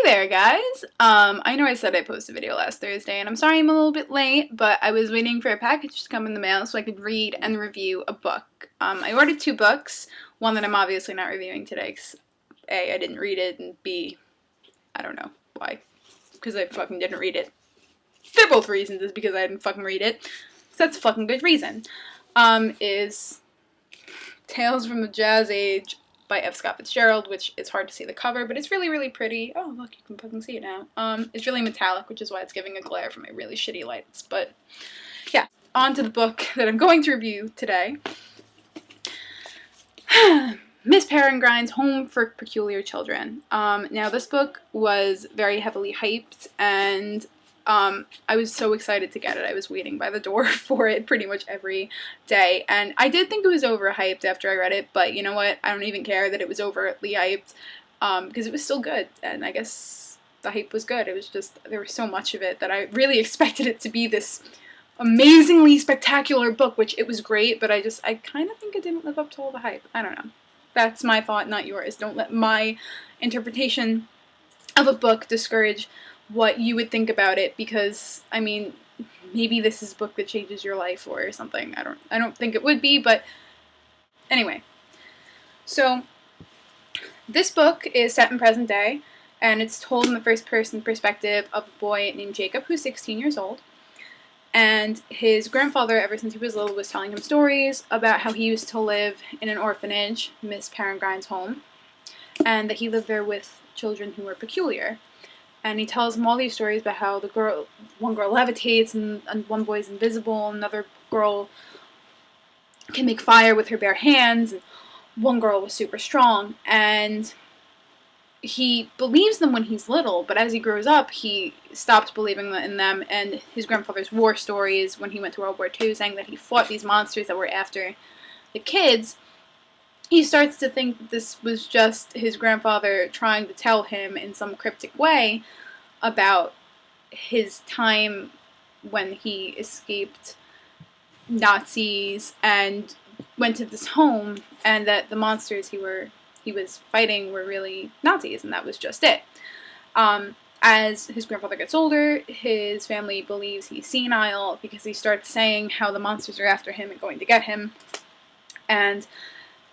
there, guys! I know I said I posted a video last Thursday, and I'm sorry I'm a little bit late, but I was waiting for a package to come in the mail so I could read and review a book. I ordered 2 books, one that I'm obviously not reviewing today, because A, I didn't read it, and B, I don't know why, because I fucking didn't read it. They're both reasons, is because I didn't fucking read it, so that's a fucking good reason. Is Tales from the Jazz Age by F. Scott Fitzgerald, which is hard to see the cover, but it's really, really pretty. Oh, look, you can fucking see it now. It's really metallic, which is why it's giving a glare from my really shitty lights. But, yeah, on to the book that I'm going to review today. Miss Peregrine's Home for Peculiar Children. Now, this book was very heavily hyped, and I was so excited to get it. I was waiting by the door for it pretty much every day, and I did think it was overhyped after I read it, but you know what? I don't even care that it was overtly hyped, because it was still good, and I guess the hype was good. It was just, there was so much of it that I really expected it to be this amazingly spectacular book, which it was great, but I kind of think it didn't live up to all the hype. I don't know. That's my thought, not yours. Don't let my interpretation of a book discourage what you would think about it, because, I mean, maybe this is a book that changes your life or something. I don't think it would be, but anyway. So, this book is set in present day, and it's told in the first person perspective of a boy named Jacob, who's 16 years old. And his grandfather, ever since he was little, was telling him stories about how he used to live in an orphanage, Miss Peregrine's home, and that he lived there with children who were peculiar. And he tells him all these stories about how one girl levitates, and one boy's invisible, another girl can make fire with her bare hands, and one girl was super strong. And he believes them when he's little, but as he grows up, he stops believing in them, and his grandfather's war stories when he went to World War II, saying that he fought these monsters that were after the kids, he starts to think that this was just his grandfather trying to tell him in some cryptic way about his time when he escaped Nazis and went to this home, and that the monsters he was fighting were really Nazis, and that was just it. As his grandfather gets older, his family believes he's senile because he starts saying how the monsters are after him and going to get him, and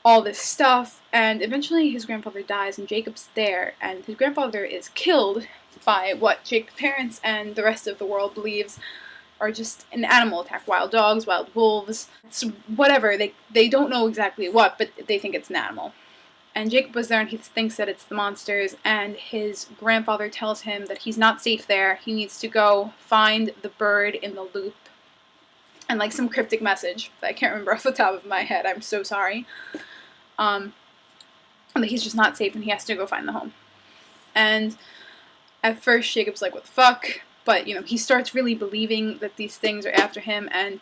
all this stuff, and eventually his grandfather dies, and Jacob's there, and his grandfather is killed by what Jacob's parents and the rest of the world believes are just an animal attack. Wild dogs, wild wolves, it's whatever. They don't know exactly what, but they think it's an animal. And Jacob was there, and he thinks that it's the monsters, and his grandfather tells him that he's not safe there. He needs to go find the bird in the loop, and like some cryptic message that I can't remember off the top of my head. I'm so sorry. And that he's just not safe, and he has to go find the home. And at first, Jacob's like, what the fuck? But, you know, he starts really believing that these things are after him, and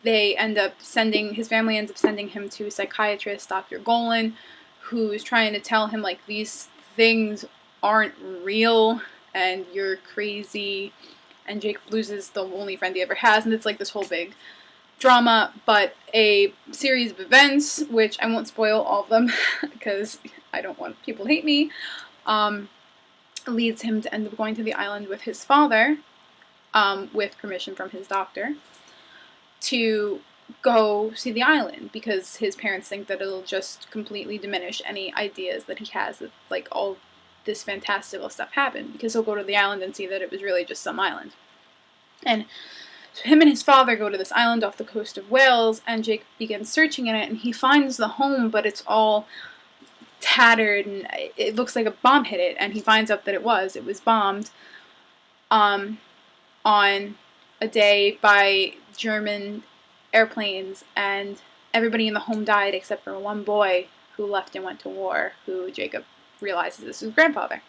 his family ends up sending him to a psychiatrist, Dr. Golan, who's trying to tell him, like, these things aren't real, and you're crazy, and Jacob loses the only friend he ever has, and it's like this whole big drama, but a series of events, which I won't spoil all of them, because I don't want people to hate me, leads him to end up going to the island with his father, with permission from his doctor, to go see the island, because his parents think that it'll just completely diminish any ideas that he has that, like, all this fantastical stuff happened, because he'll go to the island and see that it was really just some island. And so him and his father go to this island off the coast of Wales, and Jake begins searching in it, and he finds the home, but it's all tattered, and it looks like a bomb hit it, and he finds out that it was bombed on a day by German airplanes, and everybody in the home died except for one boy who left and went to war, who Jacob realizes is his grandfather.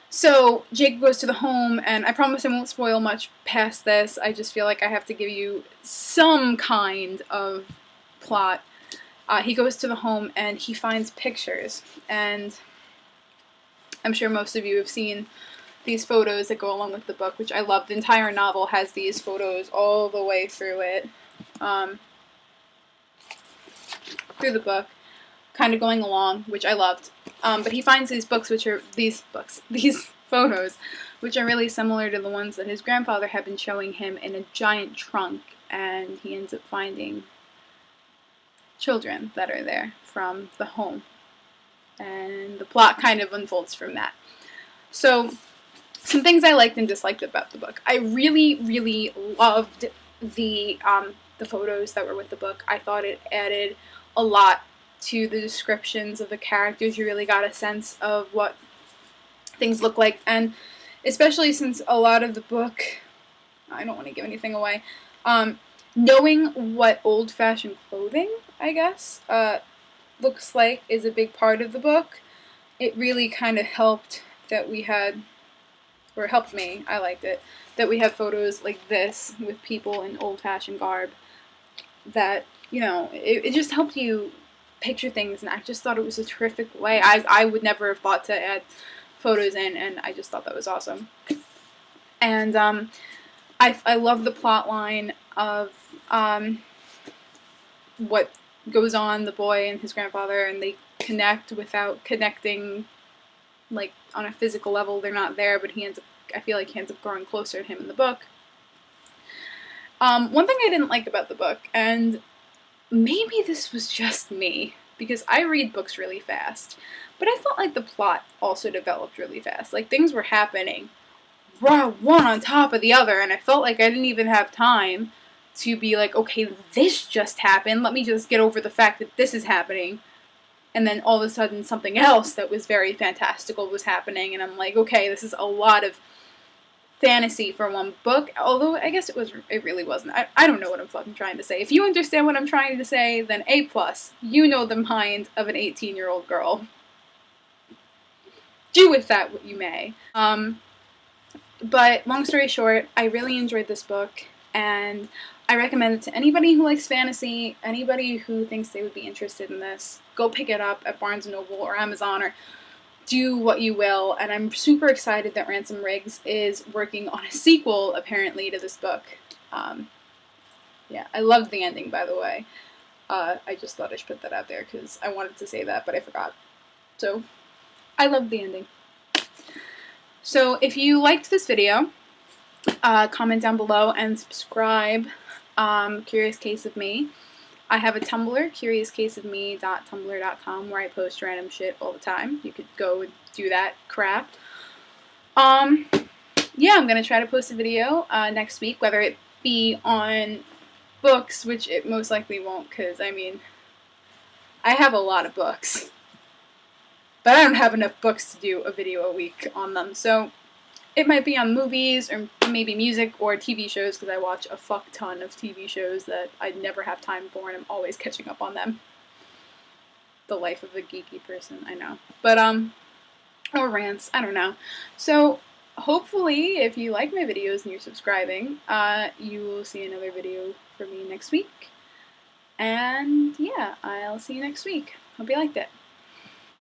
So Jacob goes to the home, and I promise I won't spoil much past this. I just feel like I have to give you some kind of plot. He goes to the home, and he finds pictures, and I'm sure most of you have seen these photos that go along with the book, which I love. The entire novel has these photos all the way through it, through the book. kind of going along, which I loved. But he finds these photos, which are really similar to the ones that his grandfather had been showing him in a giant trunk, and he ends up finding children that are there from the home. And the plot kind of unfolds from that. So, some things I liked and disliked about the book. I really, really loved the photos that were with the book. I thought it added a lot to the descriptions of the characters. You really got a sense of what things look like, and especially since a lot of the book, I don't want to give anything away, knowing what old-fashioned clothing, I guess, looks like is a big part of the book. It really kind of helped that we had, or it helped me, I liked it, that we have photos like this with people in old-fashioned garb that, you know, it just helped you picture things, and I just thought it was a terrific way. I would never have thought to add photos in, and I just thought that was awesome. And I love the plot line of what goes on, the boy and his grandfather, and they connect without connecting, like, on a physical level. They're not there, but I feel like he ends up growing closer to him in the book. One thing I didn't like about the book, and maybe this was just me, because I read books really fast, but I felt like the plot also developed really fast. Like, things were happening one on top of the other, and I felt like I didn't even have time to be like, okay, this just happened, let me just get over the fact that this is happening, and then all of a sudden something else that was very fantastical was happening, and I'm like, okay, this is a lot of fantasy for one book, although I guess it really wasn't. I don't know what I'm fucking trying to say. If you understand what I'm trying to say, then A+. You know the mind of an 18-year-old girl. Do with that what you may. But long story short, I really enjoyed this book, and I recommend it to anybody who likes fantasy, anybody who thinks they would be interested in this. Go pick it up at Barnes & Noble or Amazon, or do what you will, and I'm super excited that Ransom Riggs is working on a sequel, apparently, to this book. Yeah, I loved the ending, by the way. I just thought I should put that out there, because I wanted to say that, but I forgot. So, I loved the ending. So, if you liked this video, comment down below and subscribe. Curious Case of Me. I have a Tumblr, curiouscaseofme.tumblr.com, where I post random shit all the time. You could go and do that crap. Yeah, I'm going to try to post a video next week, whether it be on books, which it most likely won't, because, I mean, I have a lot of books. But I don't have enough books to do a video a week on them, so it might be on movies, or maybe music, or TV shows, because I watch a fuck ton of TV shows that I never have time for, and I'm always catching up on them. The life of a geeky person, I know. But, or rants, I don't know. So, hopefully, if you like my videos and you're subscribing, you will see another video from me next week. And, yeah, I'll see you next week. Hope you liked it.